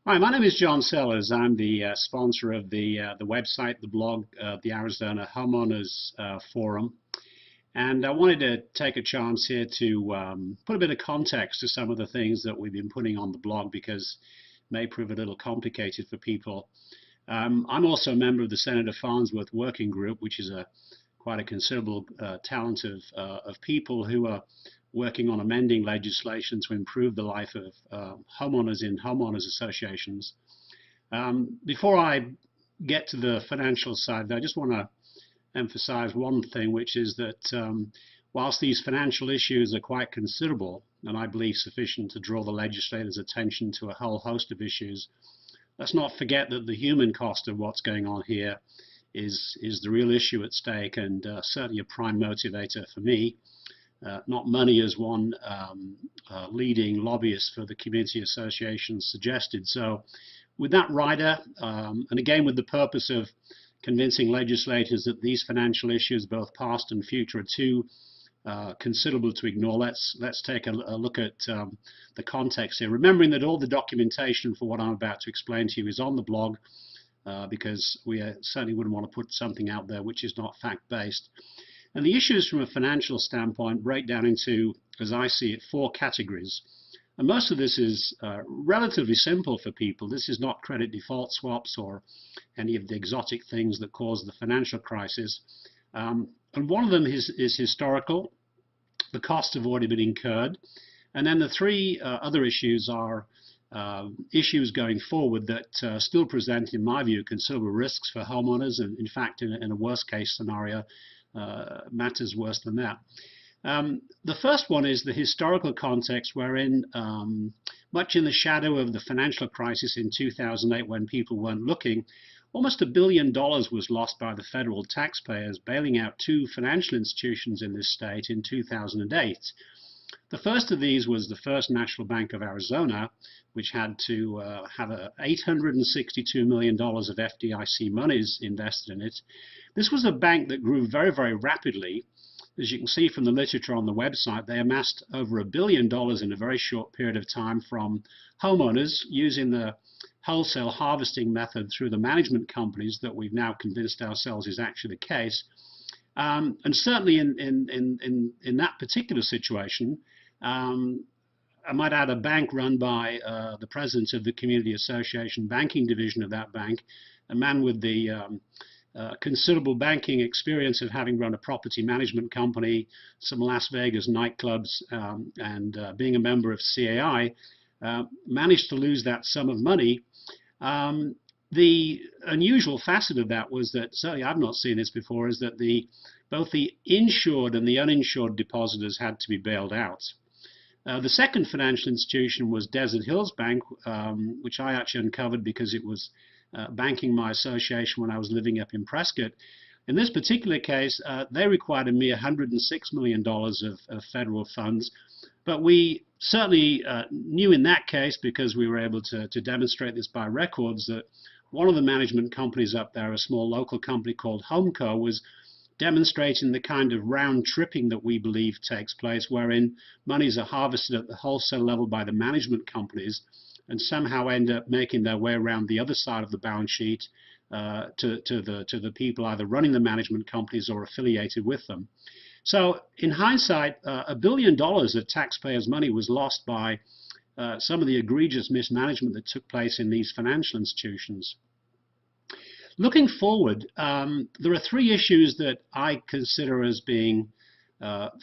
Hi, my name is John Sellers. I'm the sponsor of the website, the blog, the Arizona Homeowners Forum, and I wanted to take a chance here to put a bit of context to some of the things that we've been putting on the blog because it may prove a little complicated for people. I'm also a member of the Senator Farnsworth Working Group, which is quite a considerable talent of people who are working on amending legislation to improve the life of homeowners in homeowners associations. Before I get to the financial side, I just want to emphasize one thing, which is that whilst these financial issues are quite considerable, and I believe sufficient to draw the legislators' attention to a whole host of issues, let's not forget that the human cost of what's going on here is the real issue at stake, and certainly a prime motivator for me. Not money, as one leading lobbyist for the community association suggested. So with that rider, and again with the purpose of convincing legislators that these financial issues, both past and future, are too considerable to ignore, let's take a look at the context here, remembering that all the documentation for what I'm about to explain to you is on the blog, because we certainly wouldn't want to put something out there which is not fact-based. And the issues from a financial standpoint break down into, as I see it, four categories. And most of this is relatively simple for people. This is not credit default swaps or any of the exotic things that caused the financial crisis. And one of them is historical. The costs have already been incurred. And then the three other issues are issues going forward that still present, in my view, considerable risks for homeowners. And in fact, in a worst case scenario, matters worse than that. The first one is the historical context wherein, much in the shadow of the financial crisis in 2008 when people weren't looking, almost $1 billion was lost by the federal taxpayers bailing out two financial institutions in this state in 2008. The first of these was the First National Bank of Arizona, which had to have $862 million of FDIC monies invested in it. This was a bank that grew very, very rapidly. As you can see from the literature on the website, they amassed over $1 billion in a very short period of time from homeowners using the wholesale harvesting method through the management companies that we've now convinced ourselves is actually the case. And certainly in that particular situation, I might add a bank run by the president of the Community Association banking division of that bank, a man with the considerable banking experience of having run a property management company, some Las Vegas nightclubs, and being a member of CAI, managed to lose that sum of money. The unusual facet of that was that, certainly I've not seen this before, is that both the insured and the uninsured depositors had to be bailed out. The second financial institution was Desert Hills Bank, which I actually uncovered because it was banking my association when I was living up in Prescott. In this particular case, they required a mere $106 million of federal funds, but we certainly knew in that case, because we were able to demonstrate this by records, that one of the management companies up there, a small local company called Homeco, was demonstrating the kind of round tripping that we believe takes place, wherein monies are harvested at the wholesale level by the management companies and somehow end up making their way around the other side of the balance sheet to the people either running the management companies or affiliated with them. So in hindsight, $1 billion of taxpayers' money was lost by some of the egregious mismanagement that took place in these financial institutions. Looking forward, there are three issues that I consider as being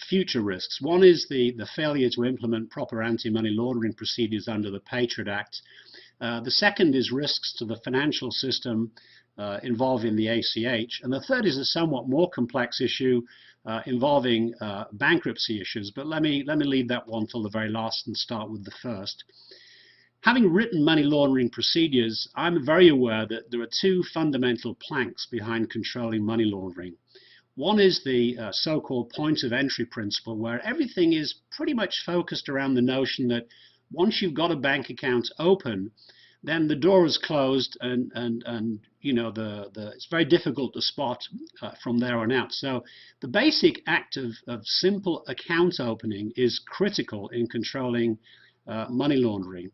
future risks. One is the failure to implement proper anti-money laundering procedures under the Patriot Act. The second is risks to the financial system involving the ACH. And the third is a somewhat more complex issue involving bankruptcy issues. But let me leave that one till the very last and start with the first. Having written money laundering procedures, I'm very aware that there are two fundamental planks behind controlling money laundering. One is the so-called point of entry principle, where everything is pretty much focused around the notion that once you've got a bank account open, then the door is closed and you know it's very difficult to spot from there on out. So the basic act of simple account opening is critical in controlling money laundering.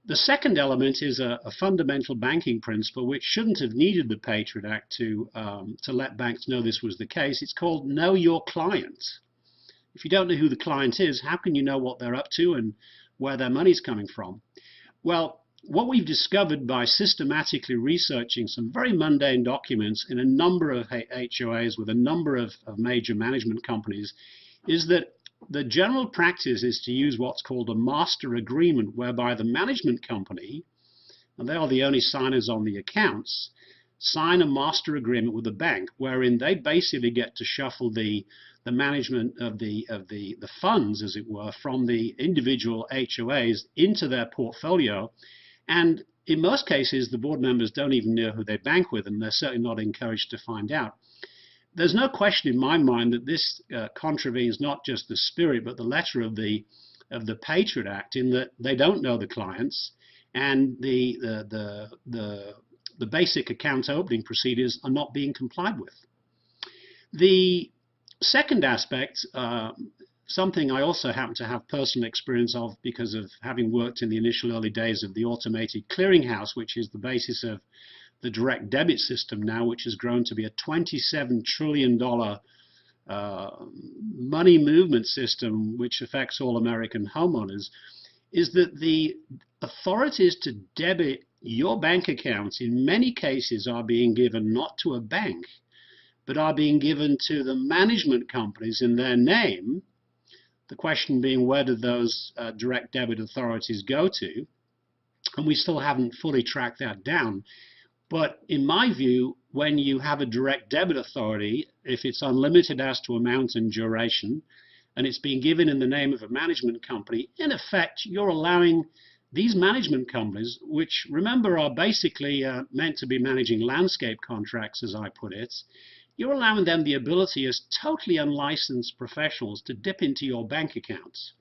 The second element is a fundamental banking principle which shouldn't have needed the Patriot Act to let banks know this was the case. It's called know your client. If you don't know who the client is, how can you know what they're up to and where their money's coming from? Well, what we've discovered by systematically researching some very mundane documents in a number of HOAs with a number of major management companies is that the general practice is to use what's called a master agreement, whereby the management company, and they are the only signers on the accounts, sign a master agreement with the bank, wherein they basically get to shuffle the management of the funds, as it were, from the individual HOAs into their portfolio. And in most cases, the board members don't even know who they bank with, and they're certainly not encouraged to find out. There's no question in my mind that this contravenes not just the spirit but the letter of the Patriot Act, in that they don't know the clients, and the basic account opening procedures are not being complied with. The second aspect, something I also happen to have personal experience of because of having worked in the initial early days of the automated clearinghouse, which is the basis of the direct debit system now, which has grown to be a $27 trillion money movement system which affects all American homeowners, is that the authorities to debit your bank accounts in many cases are being given not to a bank, but are being given to the management companies in their name. The question being, where do those direct debit authorities go to? And we still haven't fully tracked that down. But in my view, when you have a direct debit authority, if it's unlimited as to amount and duration, and it's being given in the name of a management company, in effect, you're allowing these management companies, which, remember, are basically meant to be managing landscape contracts, as I put it, you're allowing them the ability as totally unlicensed professionals to dip into your bank accounts.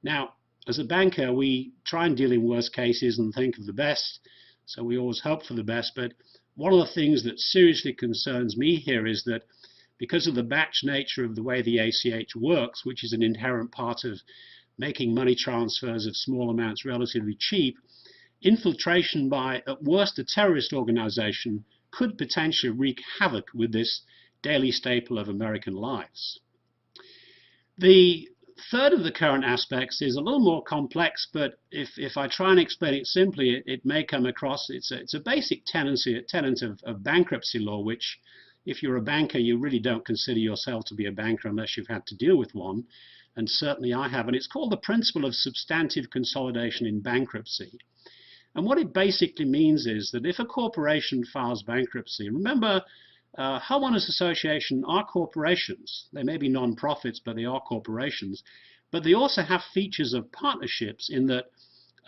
Now, as a banker, we try and deal in worst cases and think of the best, so we always hope for the best. But one of the things that seriously concerns me here is that because of the batch nature of the way the ACH works, which is an inherent part of making money transfers of small amounts relatively cheap, infiltration by, at worst, a terrorist organization could potentially wreak havoc with this daily staple of American lives. The third of the current aspects is a little more complex, but if I try and explain it simply, it may come across, it's a basic tenet of bankruptcy law, which, if you're a banker, you really don't consider yourself to be a banker unless you've had to deal with one, and certainly I have, and it's called the principle of substantive consolidation in bankruptcy. And what it basically means is that if a corporation files bankruptcy, remember, homeowners associations are corporations. They may be non-profits, but they are corporations. But they also have features of partnerships in that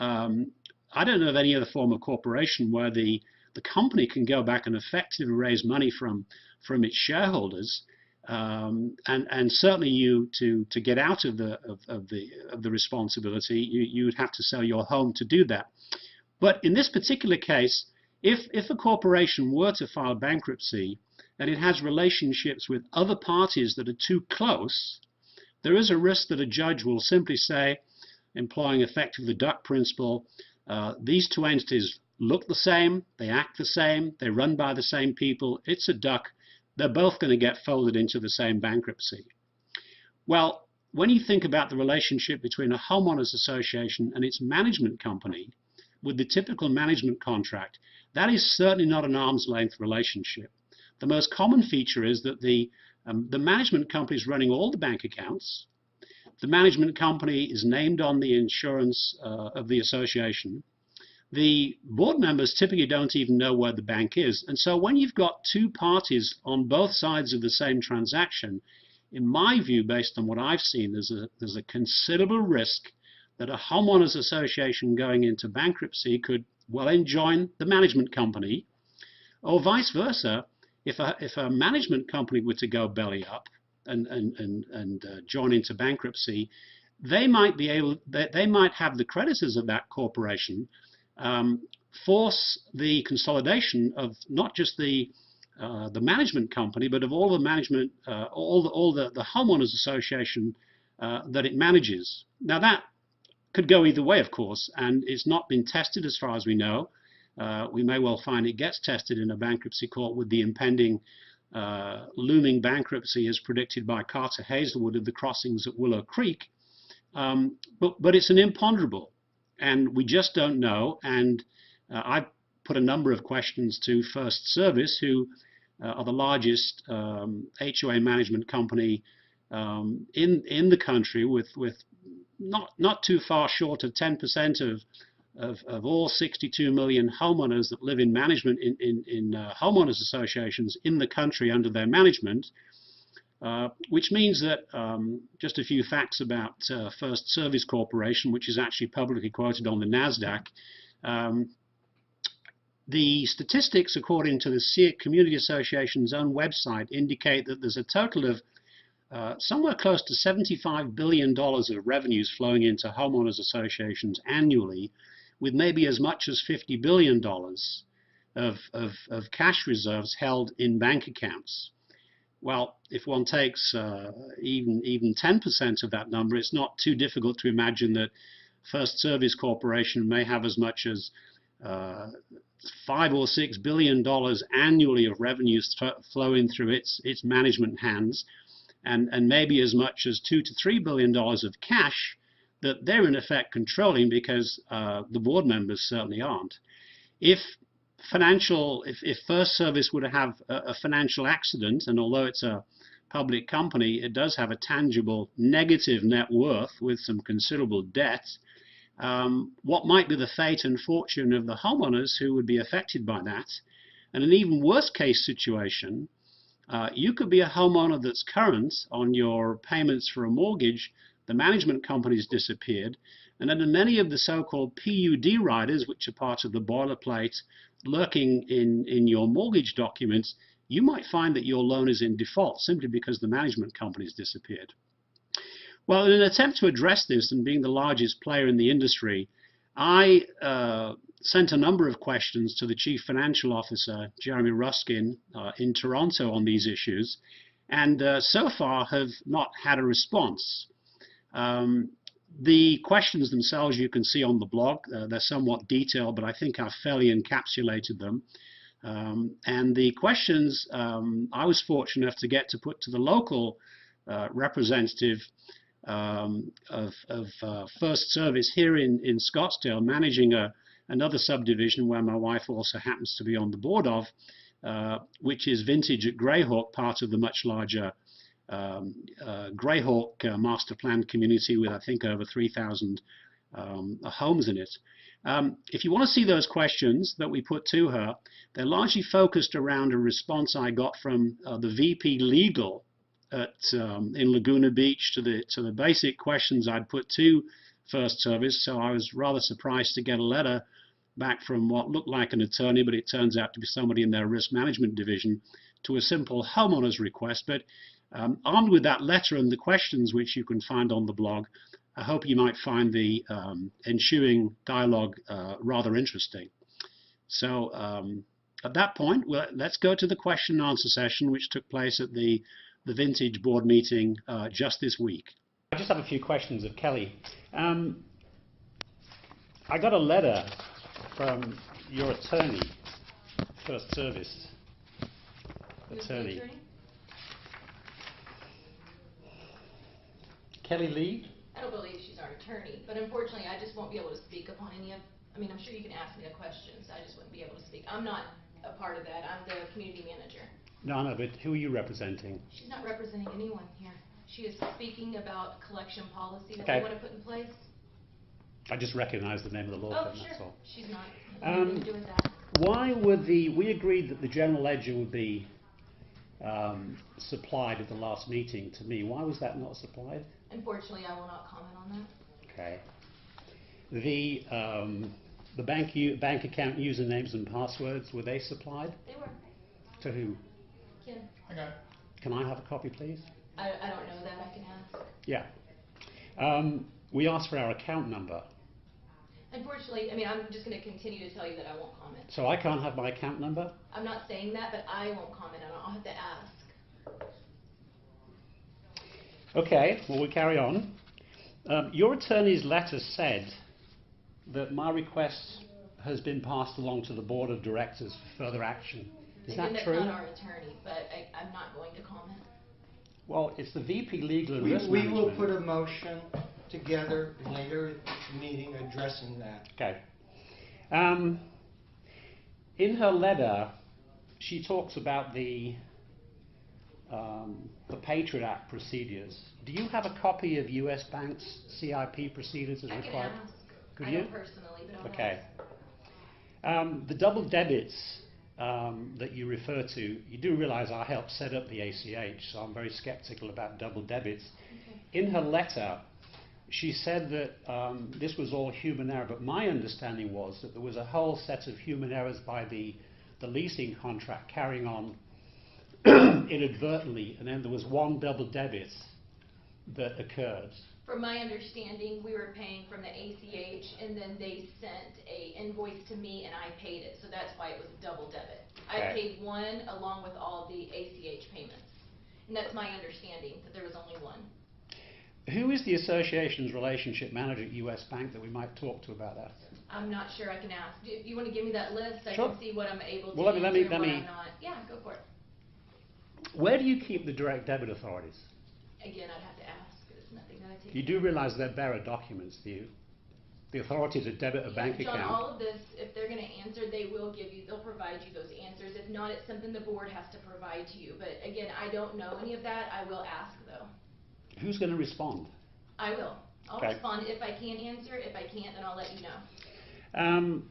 I don't know of any other form of corporation where the company can go back and effectively raise money from its shareholders, and certainly you to get out of the responsibility, you would have to sell your home to do that. But in this particular case, if a corporation were to file bankruptcy and it has relationships with other parties that are too close, there is a risk that a judge will simply say, employing effectively the duck principle, these two entities look the same, they act the same, they run by the same people, it's a duck, they're both going to get folded into the same bankruptcy. Well, when you think about the relationship between a homeowners association and its management company, with the typical management contract, that is certainly not an arm's length relationship. The most common feature is that the management company is running all the bank accounts. The management company is named on the insurance of the association. The board members typically don't even know where the bank is. And so when you've got two parties on both sides of the same transaction, in my view, based on what I've seen, there's a considerable risk that a homeowners association going into bankruptcy could well enjoin the management company, or vice versa. If a management company were to go belly up and join into bankruptcy, they might have the creditors of that corporation force the consolidation of not just the management company, but of all the management, all the homeowners association that it manages. Now that could go either way, of course, and it's not been tested as far as we know. We may well find it gets tested in a bankruptcy court with the impending looming bankruptcy as predicted by Carter Hazelwood of the crossings at Willow Creek. But it's an imponderable, and we just don't know. And I put a number of questions to FirstService, who are the largest HOA management company in the country, with not too far short of 10% of all 62 million homeowners that live in management in homeowners associations in the country under their management, which means that just a few facts about FirstService Corporation, which is actually publicly quoted on the NASDAQ. The statistics, according to the SEER Community Association's own website, indicate that there's a total of somewhere close to $75 billion of revenues flowing into homeowners associations annually, with maybe as much as $50 billion of cash reserves held in bank accounts. Well, if one takes even 10% of that number, it's not too difficult to imagine that FirstService Corporation may have as much as $5 or $6 billion annually of revenues flowing through its management hands, and maybe as much as $2 to $3 billion of cash that they're in effect controlling, because the board members certainly aren't. If FirstService would have a financial accident, and although it's a public company, it does have a tangible negative net worth with some considerable debt, what might be the fate and fortune of the homeowners who would be affected by that? And an even worse case situation, you could be a homeowner that's current on your payments for a mortgage, the management company's disappeared, and under many of the so-called PUD riders, which are part of the boilerplate lurking in your mortgage documents, you might find that your loan is in default simply because the management company's disappeared. Well, in an attempt to address this, and being the largest player in the industry, I sent a number of questions to the Chief Financial Officer, Jeremy Ruskin, in Toronto on these issues, and so far have not had a response. The questions themselves you can see on the blog. They're somewhat detailed, but I think I've fairly encapsulated them. And the questions I was fortunate enough to get to put to the local representative of FirstService here in Scottsdale, managing another subdivision where my wife also happens to be on the board of, which is Vintage at Greyhawk, part of the much larger Greyhawk master plan community with, I think, over 3,000 homes in it. If you want to see those questions that we put to her, they're largely focused around a response I got from the VP Legal in Laguna Beach to the basic questions I'd put to FirstService. So I was rather surprised to get a letter back from what looked like an attorney, but it turns out to be somebody in their risk management division, to a simple homeowner's request. But armed with that letter and the questions, which you can find on the blog, I hope you might find the ensuing dialogue rather interesting. So at that point, let's go to the question and answer session, which took place at the Vintage board meeting just this week. I just have a few questions of Kelly. I got a letter from your attorney, FirstService attorney. Kelly Lee? I don't believe she's our attorney, but unfortunately I just won't be able to speak upon any of, I mean, I'm sure you can ask me the questions, I just wouldn't be able to speak. I'm not a part of that, I'm the community manager. No, but who are you representing? She's not representing anyone here. She is speaking about collection policy that we want to put in place. I just recognize the name of the law firm, that's all. She's not nothing to do with that. Why would we agreed that the general ledger would be supplied at the last meeting to me. Why was that not supplied? Unfortunately, I will not comment on that. Okay. The bank account usernames and passwords, were they supplied? They were. To who? Kim. I got it. Can I have a copy, please? I don't know that. I can ask. Yeah. We asked for our account number. Unfortunately, I mean, I'm just going to continue to tell you that I won't comment. So I can't have my account number? I'm not saying that, but I won't comment on it. I'll have to ask. Okay, well, we carry on. Your attorney's letter said that my request has been passed along to the board of directors for further action. Is that true? That's not our attorney, but I'm not going to comment. Well, it's the VP Legal and Risk We Management. will put a motion together later in the meeting addressing that. Okay. In her letter, she talks about the Patriot Act procedures. Do you have a copy of U.S. Bank's CIP procedures as required? I can ask. Could I you? don't personally, but I'll Okay. ask. The double debits that you refer to, you do realize I helped set up the ACH, so I'm very skeptical about double debits. Okay. In her letter, she said that this was all human error, but my understanding was that there was a whole set of human errors by the leasing contract carrying on inadvertently, and then there was one double debit that occurred. From my understanding, we were paying from the ACH, and then they sent a invoice to me, and I paid it, so that's why it was a double debit. Okay. I paid one along with all the ACH payments, and that's my understanding, that there was only one. Who is the association's relationship manager at US Bank that we might talk to about that? I'm not sure. I can ask. Do you want to give me that list? I Sure. can see what I'm able to Well, let me- answer and what I'm not. Yeah, go for it. Where do you keep the direct debit authorities? Again, I'd have to ask. It's nothing that I take. You do realize they're bearer documents, do you? The authority to debit a bank John, account. all of this, if they're going to answer, they'll provide you those answers. If not, it's something the board has to provide to you. But again, I don't know any of that. I will ask though. Who's going to respond? I will. I'll Okay. respond if I can answer. If I can't, then I'll let you know.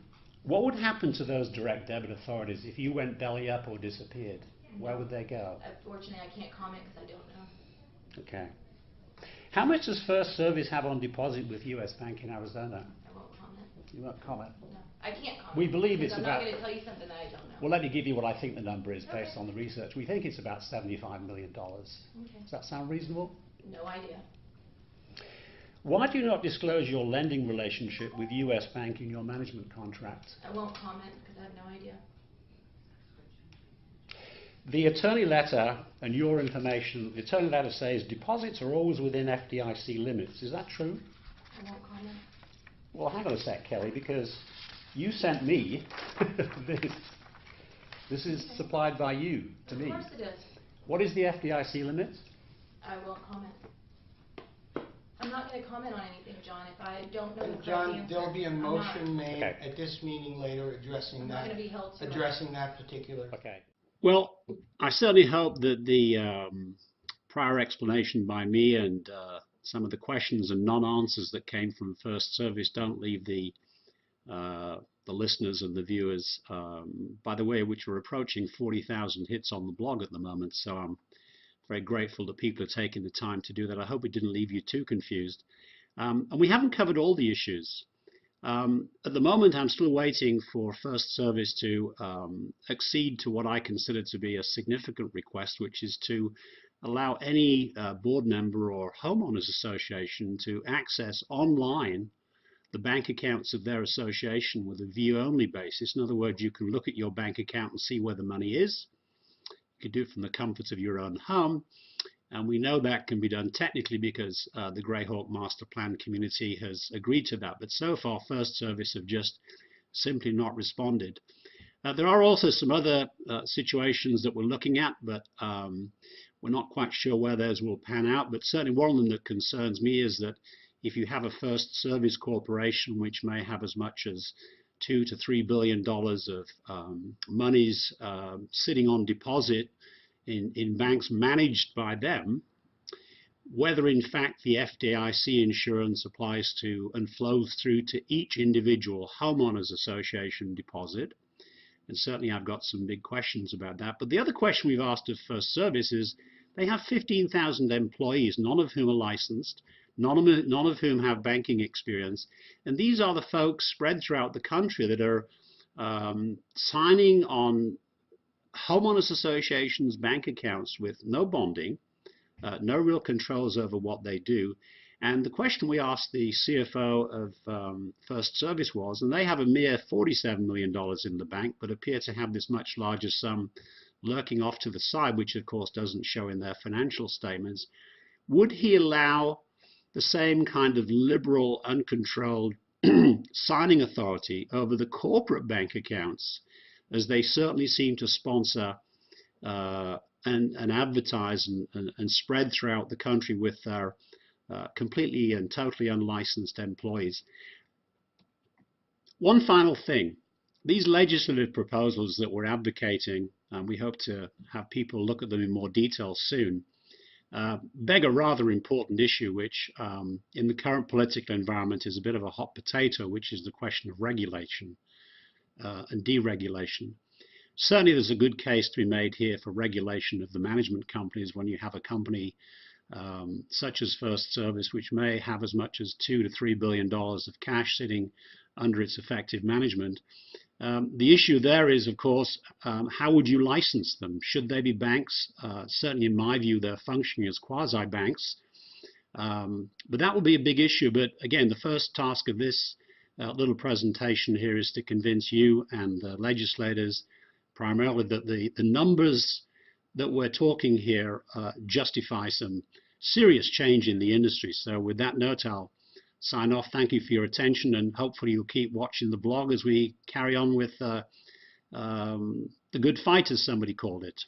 What would happen to those direct debit authorities if you went belly up or disappeared? Where would they go? Unfortunately, I can't comment because I don't know. Okay. How much does FirstService have on deposit with US Bank in Arizona? I won't comment. You won't comment. No, I can't comment. We believe because it's I'm about- not going to tell you something that I don't know. Well, let me give you what I think the number is based Okay. on the research. We think it's about $75 million. Okay. Does that sound reasonable? No idea. Why do you not disclose your lending relationship with US Bank in your management contract? I won't comment because I have no idea. The attorney letter and your information, the attorney letter says deposits are always within FDIC limits. Is that true? I won't comment. Well, hang on a sec, Kelly, because you sent me this. This is supplied by you to me. Of course it is. What is the FDIC limit? I won't comment. I'm not going to comment on anything, John, if I don't know the correct John, answer. there'll be a I'm not. motion made Okay. at this meeting later addressing I'm not that, going to be held to it. addressing that particular. Okay. Well, I certainly hope that the prior explanation by me and some of the questions and non-answers that came from FirstService don't leave the listeners and the viewers, by the way, which we're approaching 40,000 hits on the blog at the moment, so I'm very grateful that people are taking the time to do that. I hope it didn't leave you too confused. And we haven't covered all the issues. At the moment, I'm still waiting for FirstService to accede to what I consider to be a significant request, which is to allow any board member or homeowners association to access online the bank accounts of their association with a view-only basis. In other words, you can look at your bank account and see where the money is. You can do it from the comfort of your own home. And we know that can be done technically because the Greyhawk Master Plan community has agreed to that. But so far, FirstService have just simply not responded. There are also some other situations that we're looking at, but we're not quite sure where those will pan out. But certainly one of them that concerns me is that if you have a FirstService corporation which may have as much as $2 to $3 billion of monies sitting on deposit in banks managed by them, whether in fact the FDIC insurance applies to and flows through to each individual homeowners association deposit. And certainly I've got some big questions about that. But the other question we've asked of FirstService is they have 15,000 employees, none of whom are licensed, none of whom have banking experience. And these are the folks spread throughout the country that are signing on homeowners associations' bank accounts with no bonding, no real controls over what they do. And the question we asked the CFO of FirstService was, and they have a mere $47 million in the bank, but appear to have this much larger sum lurking off to the side, which of course doesn't show in their financial statements. Would he allow the same kind of liberal, uncontrolled signing authority over the corporate bank accounts as they certainly seem to sponsor and advertise and spread throughout the country with their completely and totally unlicensed employees. One final thing, these legislative proposals that we're advocating, and we hope to have people look at them in more detail soon, beg a rather important issue, which in the current political environment is a bit of a hot potato, which is the question of regulation and deregulation. Certainly there's a good case to be made here for regulation of the management companies when you have a company such as FirstService, which may have as much as $2 to $3 billion of cash sitting under its effective management. The issue there is, of course, how would you license them? Should they be banks? Certainly, in my view, they're functioning as quasi-banks. But that will be a big issue. But again, the first task of this little presentation here is to convince you and the legislators primarily that the numbers that we're talking here justify some serious change in the industry. So with that note, I'll sign off. Thank you for your attention, and hopefully you'll keep watching the blog as we carry on with the good fight, as somebody called it.